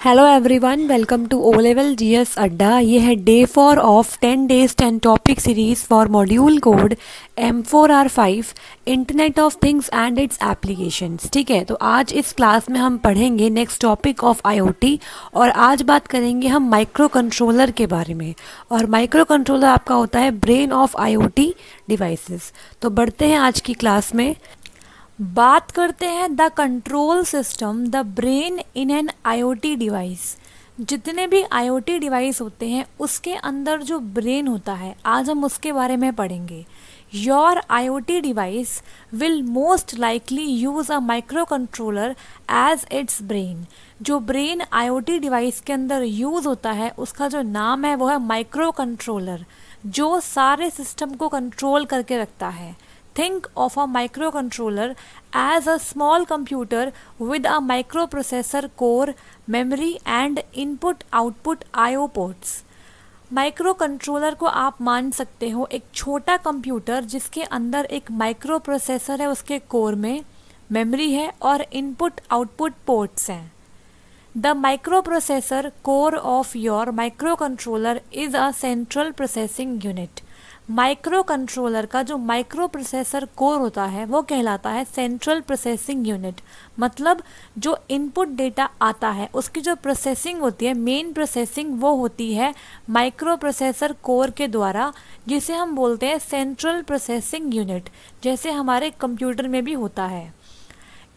Hello everyone, welcome to O level GS Adda. ये है day 4 of 10 days 10 topic series for module code M4R5 internet of things and its applications. ठीक है, तो आज इस class में हम पढ़ेंगे नेक्स्ट टॉपिक ऑफ आईओटी और आज बात करेंगे हम माइक्रो कंट्रोलर के बारे में। और माइक्रो कंट्रोलर आपका होता है ब्रेन ऑफ आईओटी डिवाइसेस। तो बढ़ते हैं आज की क्लास में। बात करते हैं the control system the brain in an IoT device. जितने भी आईओटी डिवाइस होते हैं उसके अंदर जो ब्रेन होता है आज हम उसके बारे में पढ़ेंगे। Your IoT device will most likely use a microcontroller as its brain. जो ब्रेन आईओटी डिवाइस के अंदर यूज होता है उसका जो नाम है वो है माइक्रो कंट्रोलर, जो सारे सिस्टम को कंट्रोल करके रखता है। Think of a microcontroller as a small computer with a microprocessor core, memory and input-output I/O ports. Micro controller को आप मान सकते हो एक छोटा कंप्यूटर जिसके अंदर एक माइक्रो प्रोसेसर है, उसके कोर में मेमोरी है और इनपुट आउटपुट पोर्ट्स हैं। The micro processor core of your micro controller is a central processing unit. Micro controller का जो माइक्रो प्रोसेसर कोर होता है वो कहलाता है सेंट्रल प्रोसेसिंग यूनिट। मतलब जो इनपुट डेटा आता है उसकी जो प्रोसेसिंग होती है, मेन प्रोसेसिंग, वो होती है माइक्रो प्रोसेसर कोर के द्वारा, जिसे हम बोलते हैं सेंट्रल प्रोसेसिंग यूनिट, जैसे हमारे कंप्यूटर में भी होता है।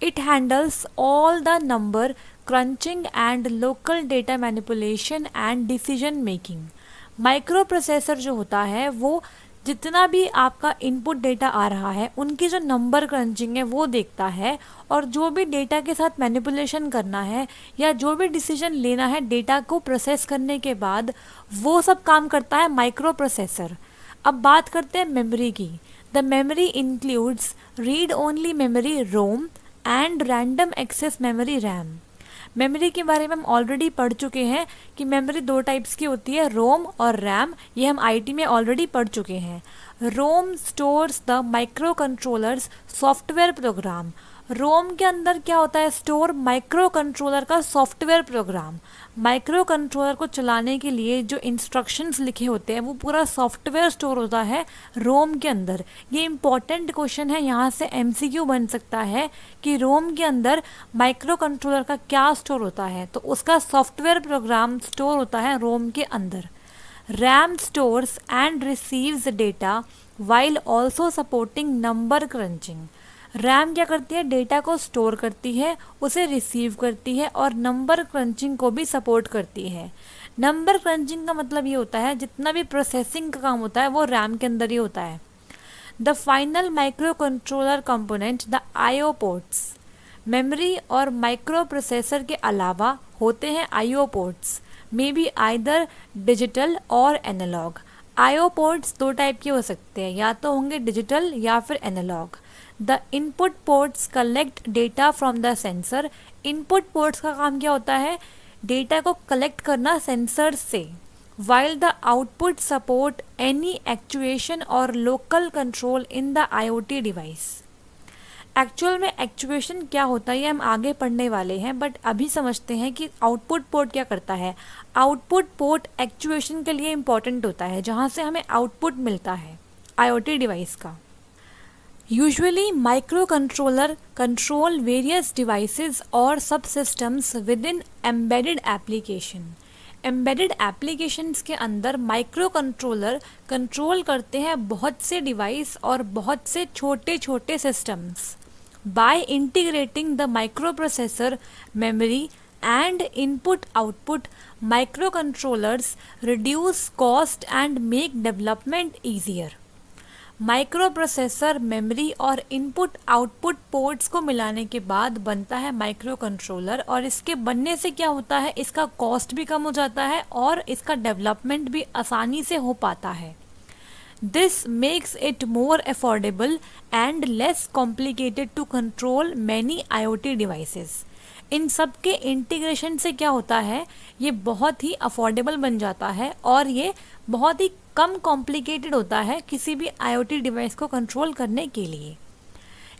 It handles all the number crutching and local data manipulation and decision making. Micro processor जो होता है वो जितना भी आपका इनपुट डेटा आ रहा है उनकी जो नंबर क्रंचिंग है वो देखता है, और जो भी डेटा के साथ मैनिपुलेशन करना है या जो भी डिसीजन लेना है डेटा को प्रोसेस करने के बाद, वो सब काम करता है माइक्रो प्रोसेसर। अब बात करते हैं मेमोरी की। The memory includes read only memory ROM and random access memory RAM. Memory के बारे में हम ऑलरेडी पढ़ चुके हैं कि मेमोरी दो टाइप्स की होती है, रोम और रैम। ये हम आईटी में ऑलरेडी पढ़ चुके हैं। ROM stores the micro controller's software program. ROM के अंदर क्या होता है? स्टोर माइक्रो कंट्रोलर का सॉफ्टवेयर प्रोग्राम। माइक्रो कंट्रोलर को चलाने के लिए जो इंस्ट्रक्शंस लिखे होते हैं वो पूरा सॉफ्टवेयर स्टोर होता है रोम के अंदर। ये इंपॉर्टेंट क्वेश्चन है, यहाँ से एमसीक्यू बन सकता है कि रोम के अंदर माइक्रो कंट्रोलर का क्या स्टोर होता है, तो उसका सॉफ्टवेयर प्रोग्राम स्टोर होता है रोम के अंदर। RAM stores and receives data while also supporting number crutching. RAM क्या करती है? डेटा को स्टोर करती है, उसे रिसीव करती है और नंबर क्रंचिंग को भी सपोर्ट करती है। नंबर क्रंचिंग का मतलब ये होता है जितना भी प्रोसेसिंग का काम होता है वो रैम के अंदर ही होता है। The final micro controller component the IO ports. Memory और माइक्रो प्रोसेसर के अलावा होते हैं IO ports, may be either digital और एनालॉग। आईओ पोर्ट्स दो टाइप के हो सकते हैं, या तो होंगे डिजिटल या फिर analogue. The input ports collect data from the sensor. Input ports का काम क्या होता है? डेटा को कलेक्ट करना सेंसर से। While the output support any actuation और local control in the IoT device. Actual में एक्चुएशन क्या होता है ये हम आगे पढ़ने वाले हैं, बट अभी समझते हैं कि आउटपुट पोर्ट क्या करता है। आउटपुट पोर्ट एक्चुएशन के लिए इम्पॉर्टेंट होता है, जहाँ से हमें आउटपुट मिलता है आईओटी डिवाइस का। Usually, microcontroller control various devices or subsystems within embedded application. Embedded applications के अंदर माइक्रो कंट्रोलर कंट्रोल करते हैं बहुत से डिवाइस और बहुत से छोटे छोटे systems. By integrating the microprocessor, memory and input-output, microcontrollers reduce cost and make development easier. Micro processor, memory और इनपुट आउटपुट पोर्ट्स को मिलाने के बाद बनता है माइक्रो कंट्रोलर, और इसके बनने से क्या होता है? इसका कॉस्ट भी कम हो जाता है और इसका डेवलपमेंट भी आसानी से हो पाता है। This makes it more affordable and less complicated to control many IoT devices. इन सब के इंटीग्रेशन से क्या होता है? ये बहुत ही अफोर्डेबल बन जाता है और ये बहुत ही कम कॉम्प्लिकेटेड होता है किसी भी आईओटी डिवाइस को कंट्रोल करने के लिए।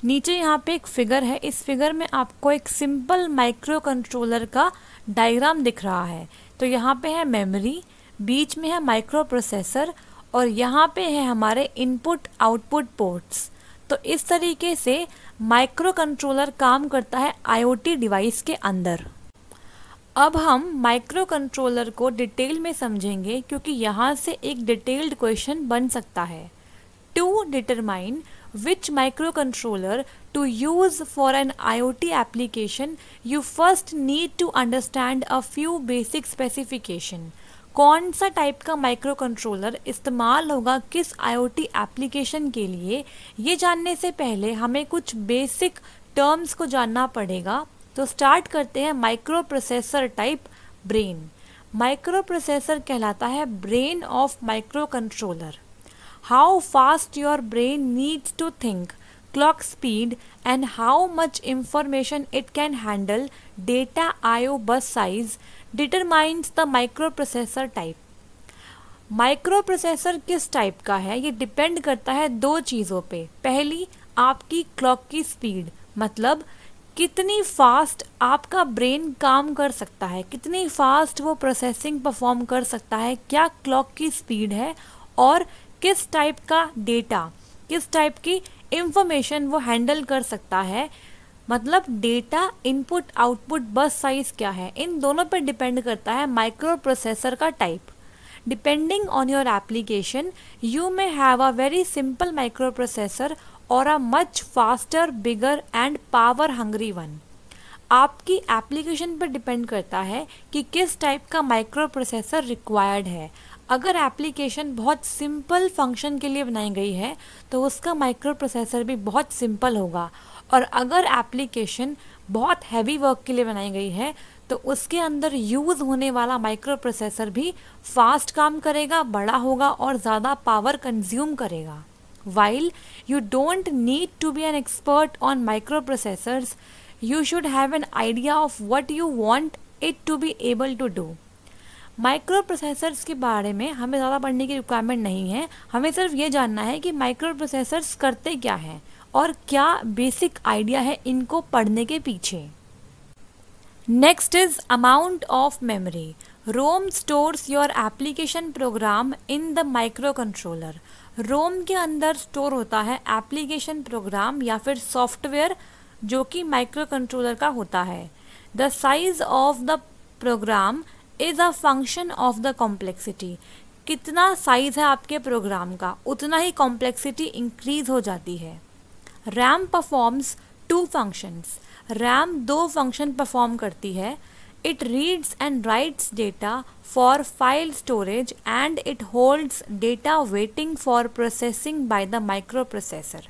नीचे यहाँ पे एक फिगर है, इस फिगर में आपको एक सिंपल माइक्रो कंट्रोलर का डायग्राम दिख रहा है। तो यहाँ पे है मेमोरी, बीच में है माइक्रो प्रोसेसर और यहाँ पे है हमारे इनपुट आउटपुट पोर्ट्स। तो इस तरीके से माइक्रो कंट्रोलर काम करता है आईओटी डिवाइस के अंदर। अब हम माइक्रो कंट्रोलर को डिटेल में समझेंगे क्योंकि यहाँ से एक डिटेल्ड क्वेश्चन बन सकता है। To determine which microcontroller to use for an IoT application, you first need to understand a few basic specification. कौन सा टाइप का माइक्रो कंट्रोलर इस्तेमाल होगा किस IoT एप्लीकेशन के लिए, ये जानने से पहले हमें कुछ बेसिक टर्म्स को जानना पड़ेगा। तो स्टार्ट करते हैं micro processor type brain. Micro processor कहलाता है brain of micro controller. How fast your brain needs to think, clock speed and how much information it can handle, data IO bus size determines the microprocessor type. Microprocessor किस type का है ये depend करता है दो चीज़ों पे। पहली, आपकी क्लॉक की स्पीड, मतलब कितनी फास्ट आपका ब्रेन काम कर सकता है, कितनी फास्ट वो प्रोसेसिंग परफॉर्म कर सकता है, क्या क्लॉक की स्पीड है, और किस टाइप का डेटा, किस टाइप की इंफॉर्मेशन वो हैंडल कर सकता है, मतलब data input output bus size क्या है। इन दोनों पर डिपेंड करता है माइक्रो प्रोसेसर का type. Depending on your application you may have a very simple micro processor और a much faster, bigger and power hungry one. आपकी एप्लीकेशन पर डिपेंड करता है कि किस टाइप का माइक्रो प्रोसेसर रिक्वायर्ड है। अगर एप्लीकेशन बहुत सिंपल फंक्शन के लिए बनाई गई है तो उसका माइक्रो प्रोसेसर भी बहुत सिंपल होगा, और अगर एप्लीकेशन बहुत हैवी वर्क के लिए बनाई गई है तो उसके अंदर यूज़ होने वाला माइक्रो प्रोसेसर भी फास्ट काम करेगा, बड़ा होगा और ज़्यादा पावर कंज्यूम करेगा। While you don't need to be an expert on microprocessors, you should have an idea of what you want it to be able to do. Micro processors के बारे में हमें ज़्यादा पढ़ने की रिक्वायरमेंट नहीं है, हमें सिर्फ ये जानना है कि माइक्रो प्रोसेसर्स करते क्या हैं और क्या बेसिक आइडिया है इनको पढ़ने के पीछे। Next is amount of memory. ROM stores your application program in the micro controller. ROM के अंदर स्टोर होता है एप्लीकेशन प्रोग्राम या फिर सॉफ्टवेयर जो कि माइक्रो कंट्रोलर का होता है। The size of the program is a function of the complexity. कितना साइज है आपके प्रोग्राम का उतना ही कॉम्प्लेक्सिटी इंक्रीज हो जाती है। RAM performs two functions. RAM दो फंक्शन परफॉर्म करती है। It reads and writes data for file storage and it holds data waiting for processing by the microprocessor.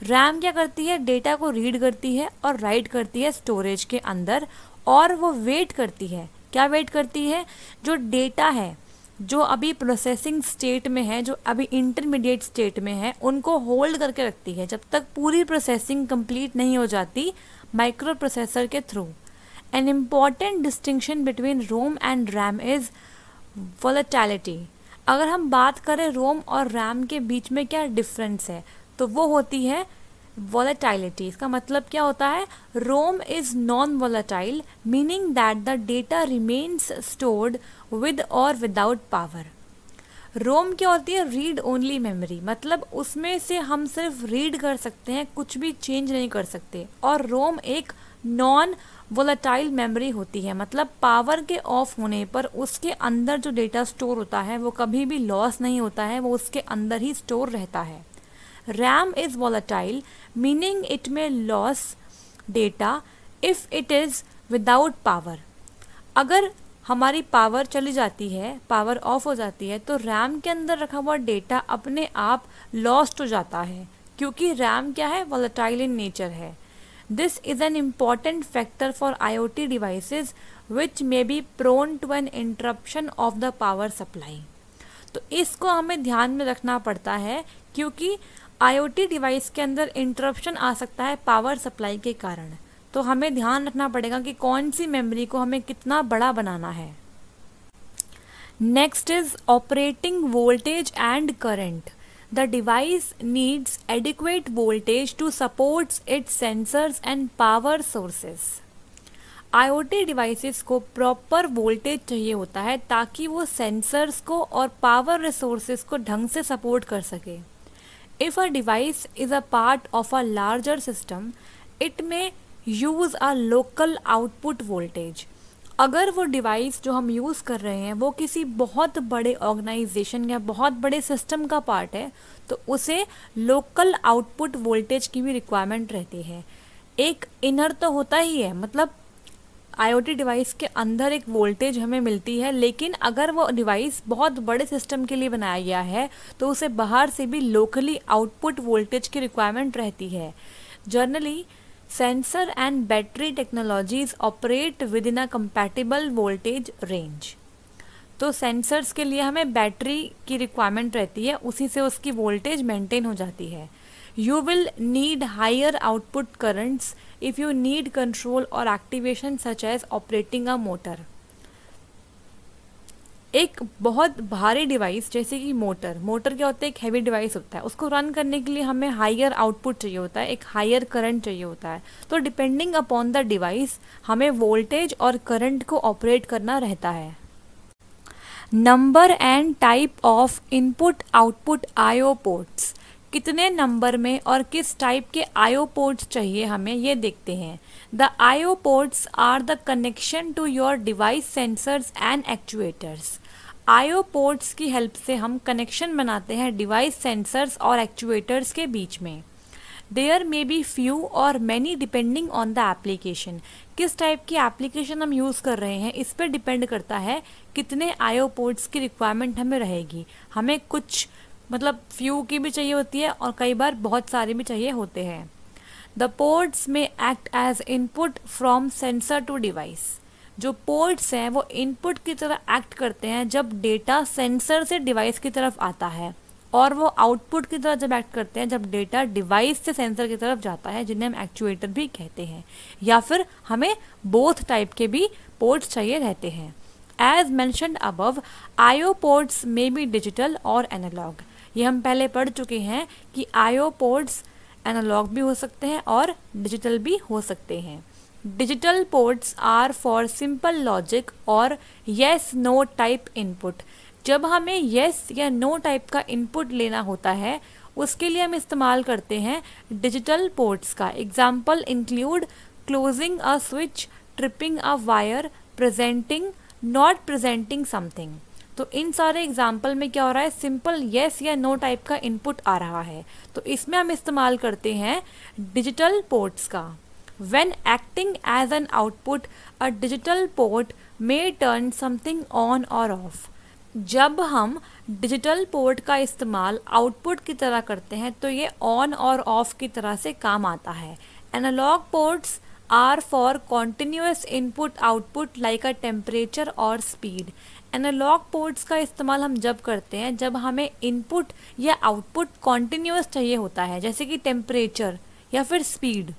RAM क्या करती है, डेटा को रीड करती है और राइट करती है स्टोरेज के अंदर, और वो वेट करती है। क्या वेट करती है, जो डेटा है जो अभी प्रोसेसिंग स्टेट में है, जो अभी इंटरमीडिएट स्टेट में है, उनको होल्ड करके रखती है जब तक पूरी प्रोसेसिंग कंप्लीट नहीं हो जाती माइक्रो प्रोसेसर के through. An important distinction between ROM and RAM is volatility. अगर हम बात करें रोम और रैम के बीच में क्या डिफरेंस है, तो वो होती है वोलेटिलिटी। इसका मतलब क्या होता है, ROM is non volatile meaning that the data remains stored with और विदाउट पावर। रोम क्या होती है, रीड ओनली मेमोरी, मतलब उसमें से हम सिर्फ रीड कर सकते हैं, कुछ भी चेंज नहीं कर सकते। और रोम एक नॉन वोलेटाइल मेमोरी होती है, मतलब पावर के ऑफ होने पर उसके अंदर जो डेटा स्टोर होता है वो कभी भी लॉस नहीं होता है, वो उसके अंदर ही स्टोर रहता है। RAM is volatile meaning it may lose data if it is without power. अगर हमारी पावर चली जाती है, पावर ऑफ हो जाती है, तो रैम के अंदर रखा हुआ डेटा अपने आप लॉस्ट हो जाता है, क्योंकि रैम क्या है, वोलेटाइल इन नेचर है। This is an important factor for IoT devices which may be prone to an interruption of the power supply. तो इसको हमें ध्यान में रखना पड़ता है क्योंकि IoT डिवाइस के अंदर इंटरप्शन आ सकता है पावर सप्लाई के कारण। तो हमें ध्यान रखना पड़ेगा कि कौन सी मेमोरी को हमें कितना बड़ा बनाना है। Next is operating voltage and current. The device needs adequate voltage to supports its sensors and power sources. IoT devices को प्रॉपर वोल्टेज चाहिए होता है ताकि वो सेंसर्स को और पावर रिसोर्सेज को ढंग से सपोर्ट कर सके। If a device is a part of a larger system, it may use a local output voltage. अगर वो डिवाइस जो हम यूज़ कर रहे हैं वो किसी बहुत बड़े ऑर्गेनाइजेशन या बहुत बड़े सिस्टम का पार्ट है, तो उसे लोकल आउटपुट वोल्टेज की भी रिक्वायरमेंट रहती है। एक इनर तो होता ही है, मतलब IoT डिवाइस के अंदर एक वोल्टेज हमें मिलती है, लेकिन अगर वो डिवाइस बहुत बड़े सिस्टम के लिए बनाया गया है तो उसे बाहर से भी लोकली आउटपुट वोल्टेज की रिक्वायरमेंट रहती है। Generally sensor and battery technologies operate with in a compatible voltage range. तो सेंसर्स के लिए हमें बैटरी की रिक्वायरमेंट रहती है, उसी से उसकी वोल्टेज मेंटेन हो जाती है। You will need higher output currents if you need control or activation such as operating a motor. एक बहुत भारी डिवाइस जैसे कि मोटर क्या होता है, एक हैवी डिवाइस होता है, उसको रन करने के लिए हमें हायर आउटपुट चाहिए होता है, एक हायर करंट चाहिए होता है। तो डिपेंडिंग अपॉन द डिवाइस हमें वोल्टेज और करंट को ऑपरेट करना रहता है। Number and type of input output IO ports. कितने नंबर में और किस टाइप के IO पोर्ट्स चाहिए हमें, ये देखते हैं। The IO ports are the connection to your device sensors and actuators. IO ports की हेल्प से हम कनेक्शन बनाते हैं डिवाइस सेंसर्स और एक्चुएटर्स के बीच में। देयर मे बी फ्यू और many depending on the application. किस टाइप की एप्लीकेशन हम यूज़ कर रहे हैं इस पर डिपेंड करता है कितने IO पोर्ट्स की रिक्वायरमेंट हमें रहेगी। हमें कुछ मतलब फ्यू की भी चाहिए होती है और कई बार बहुत सारे भी चाहिए होते हैं। The ports may act as input from sensor to device. जो पोर्ट्स हैं वो इनपुट की तरह एक्ट करते हैं जब डेटा सेंसर से डिवाइस की तरफ आता है, और वो आउटपुट की तरह जब एक्ट करते हैं जब डेटा डिवाइस से सेंसर की तरफ जाता है, जिन्हें हम एक्चुएटर भी कहते हैं। या फिर हमें बोथ टाइप के भी पोर्ट्स चाहिए रहते हैं। As mentioned above, IO ports may be digital और एनालॉग। ये हम पहले पढ़ चुके हैं कि IO पोर्ट्स एनालॉग भी हो सकते हैं और डिजिटल भी हो सकते हैं। Digital ports are for simple logic और येस नो टाइप इनपुट। जब हमें येस या नो टाइप का इनपुट लेना होता है उसके लिए हम इस्तेमाल करते हैं डिजिटल पोर्ट्स का। Example include closing a switch, tripping a wire, presenting, not presenting something. तो इन सारे एग्जाम्पल में क्या हो रहा है, सिंपल येस या नो टाइप का इनपुट आ रहा है, तो इसमें हम इस्तेमाल करते हैं डिजिटल पोर्ट्स का। When acting as an output, a digital port may turn something on और ऑफ। जब हम डिजिटल पोर्ट का इस्तेमाल आउटपुट की तरह करते हैं तो ये ऑन और ऑफ की तरह से काम आता है। Analogue ports are for continuous input output like a temperature और स्पीड। एनालॉग पोर्ट्स का इस्तेमाल हम जब करते हैं जब हमें इनपुट या आउटपुट कॉन्टिन्यूस चाहिए होता है, जैसे कि टेम्परेचर या फिर speed.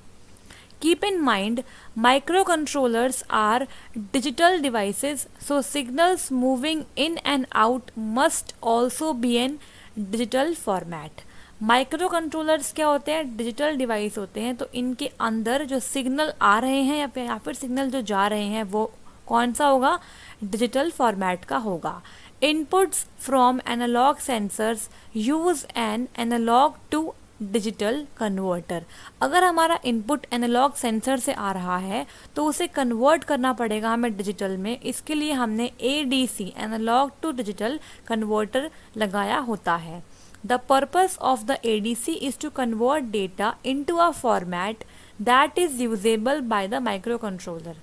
Keep in mind, microcontrollers are digital devices, so signals moving in and out must also be in digital format. Microcontrollers क्या होते हैं, डिजिटल डिवाइस होते हैं, तो इनके अंदर जो सिग्नल आ रहे हैं या फिर सिग्नल जो जा रहे हैं वो कौन सा होगा, डिजिटल फॉर्मेट का होगा। Inputs from analogue sensors use an analogue to digital converter. अगर हमारा इनपुट एनालॉग सेंसर से आ रहा है तो उसे कन्वर्ट करना पड़ेगा हमें डिजिटल में। इसके लिए हमने ADC analogue to digital converter लगाया होता है। The purpose of the ADC is to convert data into a format that is usable by the microcontroller.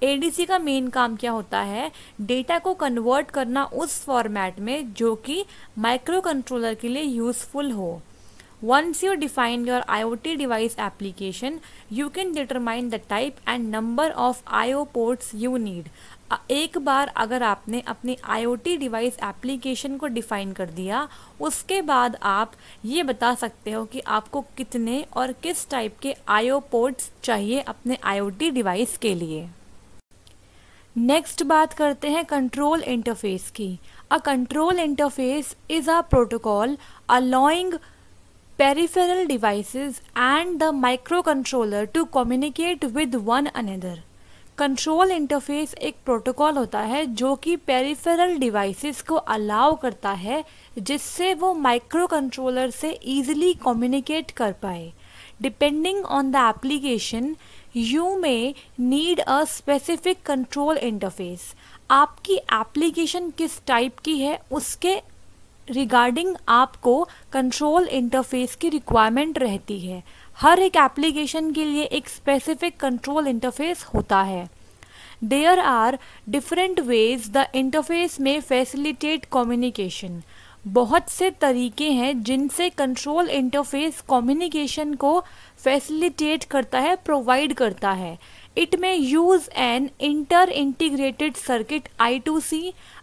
ADC का मेन काम क्या होता है, डेटा को कन्वर्ट करना उस फॉर्मेट में जो कि माइक्रो कंट्रोलर के लिए यूजफुल हो। Once you define your IoT device application, you can determine the type and number of IO ports you need. एक बार अगर आपने अपनी IoT डिवाइस एप्लीकेशन को डिफ़ाइन कर दिया, उसके बाद आप ये बता सकते हो कि आपको कितने और किस टाइप के IO पोर्ट्स चाहिए अपने IoT डिवाइस के लिए। नेक्स्ट बात करते हैं कंट्रोल इंटरफेस की। A control interface is a protocol allowing peripheral devices and the microcontroller to communicate with one another। Control interface एक प्रोटोकॉल होता है जो कि पेरिफेरल डिवाइसेस को अलाउ करता है जिससे वो माइक्रो कंट्रोलर से ईजिली कम्युनिकेट कर पाए। Depending on the application you may need a specific control interface. आपकी एप्लीकेशन किस टाइप की है उसके रिगार्डिंग आपको कंट्रोल इंटरफेस की रिक्वायरमेंट रहती है। हर एक एप्लीकेशन के लिए एक स्पेसिफिक कंट्रोल इंटरफेस होता है। There are different ways the interface may facilitate communication. बहुत से तरीके हैं जिनसे कंट्रोल इंटरफेस कम्युनिकेशन को फैसिलिटेट करता है, प्रोवाइड करता है। It may use an inter-integrated circuit I2C,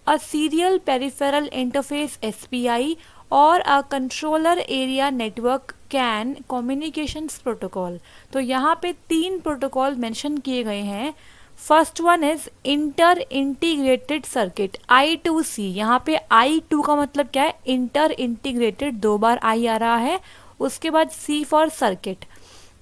a serial peripheral interface SPI, or a controller area network CAN communications protocol। तो यहाँ पे 3 प्रोटोकॉल मेंशन किए गए हैं। First one is inter integrated circuit I2C। यहाँ पे I2 का मतलब क्या है? इंटर इंटीग्रेटेड, 2 बार I आ रहा है। उसके बाद C for circuit.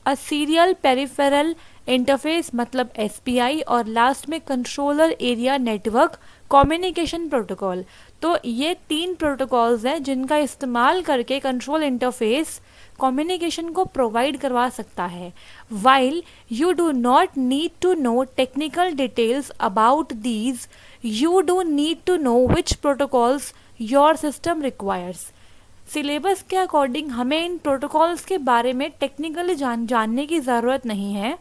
A serial peripheral interface मतलब SPI, और लास्ट में controller area network communication protocol. तो ये 3 प्रोटोकॉल्स हैं जिनका इस्तेमाल करके कंट्रोल इंटरफेस कम्युनिकेशन को प्रोवाइड करवा सकता है। While you do not need to know technical details about these, you do need to know which protocols your system requires. Syllabus के अकॉर्डिंग हमें इन प्रोटोकॉल्स के बारे में टेक्निकली जानने की ज़रूरत नहीं है।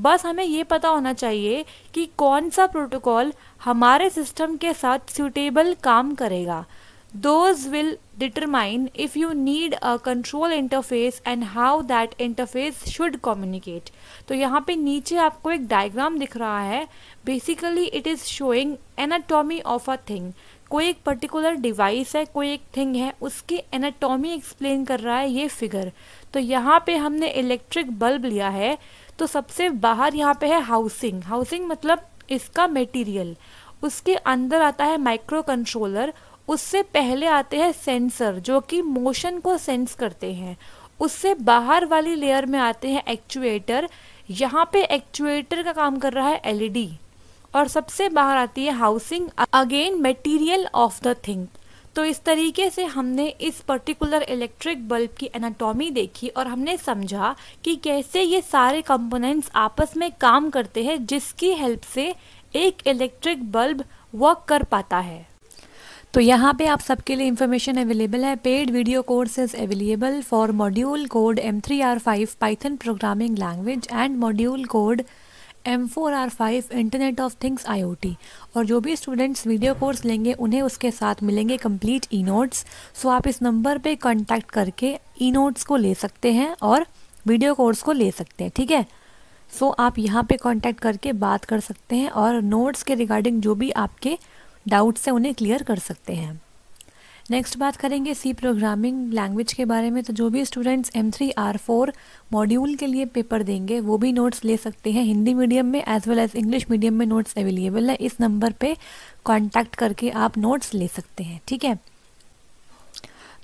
बस हमें ये पता होना चाहिए कि कौन सा प्रोटोकॉल हमारे सिस्टम के साथ सूटेबल काम करेगा। Those will determine if you need a control interface and how that interface should communicate. तो यहाँ पे नीचे आपको एक डायग्राम दिख रहा है। Basically it is showing anatomy of a thing. कोई एक पर्टिकुलर डिवाइस है, कोई एक थिंग है, उसकी एनाटॉमी एक्सप्लेन कर रहा है ये फिगर। तो यहाँ पे हमने इलेक्ट्रिक बल्ब लिया है, तो सबसे बाहर यहाँ पे है हाउसिंग। हाउसिंग मतलब इसका मटेरियल। उसके अंदर आता है माइक्रो कंट्रोलर, उससे पहले आते हैं सेंसर जो कि मोशन को सेंस करते हैं। उससे बाहर वाली लेयर में आते हैं एक्चुएटर। यहाँ पे एक्चुएटर का काम कर रहा है LED, और सबसे बाहर आती है housing, again material of the thing. तो इस तरीके से हमने इस पर्टिकुलर इलेक्ट्रिक बल्ब की एनाटॉमी देखी और हमने समझा कि कैसे ये सारे कंपोनेंट्स आपस में काम करते हैं जिसकी हेल्प से एक इलेक्ट्रिक बल्ब वर्क कर पाता है। तो यहाँ पे आप सबके लिए इन्फॉर्मेशन अवेलेबल है। Paid video courses available for module code M3R5 Python programming language and module code M4R5 internet of things IoT। और जो भी स्टूडेंट्स वीडियो कोर्स लेंगे उन्हें उसके साथ मिलेंगे कंप्लीट ई नोट्स। सो आप इस नंबर पे कांटेक्ट करके ई नोट्स को ले सकते हैं और वीडियो कोर्स को ले सकते हैं, ठीक है। सो आप यहाँ पे कांटेक्ट करके बात कर सकते हैं और नोट्स के रिगार्डिंग जो भी आपके डाउट्स हैं उन्हें क्लियर कर सकते हैं। नेक्स्ट बात करेंगे सी प्रोग्रामिंग लैंग्वेज के बारे में। तो जो भी स्टूडेंट्स M3R4 मॉड्यूल के लिए पेपर देंगे वो भी नोट्स ले सकते हैं। हिंदी मीडियम में as well as English medium में नोट्स अवेलेबल है। इस नंबर पे कांटेक्ट करके आप नोट्स ले सकते हैं, ठीक है।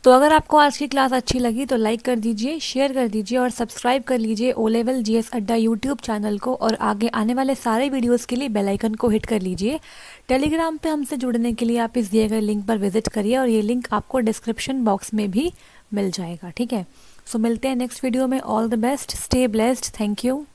तो अगर आपको आज की क्लास अच्छी लगी तो लाइक कर दीजिए, शेयर कर दीजिए और सब्सक्राइब कर लीजिए O Level GS अड्डा यूट्यूब चैनल को। और आगे आने वाले सारे वीडियोस के लिए बेल आइकन को हिट कर लीजिए। टेलीग्राम पे हमसे जुड़ने के लिए आप इस दिए गए लिंक पर विजिट करिए और ये लिंक आपको डिस्क्रिप्शन बॉक्स में भी मिल जाएगा, ठीक है। सो मिलते हैं नेक्स्ट वीडियो में। All the best, stay blessed, thank you.